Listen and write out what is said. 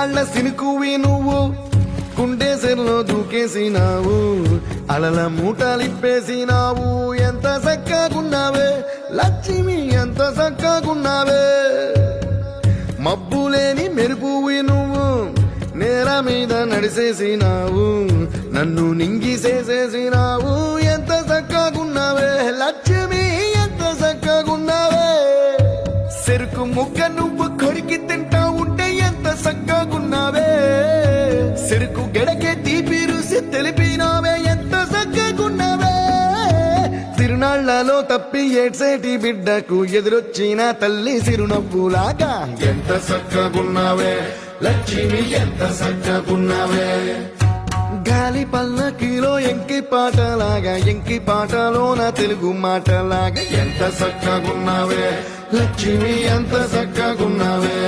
సుడిగాళ్ల సినుకువి నువ్వు కుండేసెల్లో దూకేసినావు అలల మూటలిప్పేసినావు ఎంత చక్కగున్నావే లక్ష్మి ఎంత చక్కగున్నావే మబ్బులేని మెరుపువి నువ్వు నేల మీద నడిసేసినావు నన్ను నింగిసేసేసినావు ఎంత చక్కగున్నావే లక్ష్మి ఎంత చక్కగున్నావే చెరుకు ముక్క నువ్వు కొరికి తింటా ఉంటే ఎంత చక్కగున్నావే చెరుకు గెడకే తీపి రుసి తెలిపినావే ఎంత చక్కగున్నావే తిరునాళ్లలో తప్పి ఏడ్సేటి బిడ్డకు ఎదురొచ్చిన తల్లి సిరునవ్వులాగా ఎంత చక్కగున్నావే లక్ష్మి ఎంత చక్కగున్నావే గాలి పల్లకిలో ఎంకి పాటలాగా ఎంకి పాటలోన తెలుగు మాటలాగా ఎంత చక్కగున్నావే లక్ష్మి ఎంత చక్కగున్నావే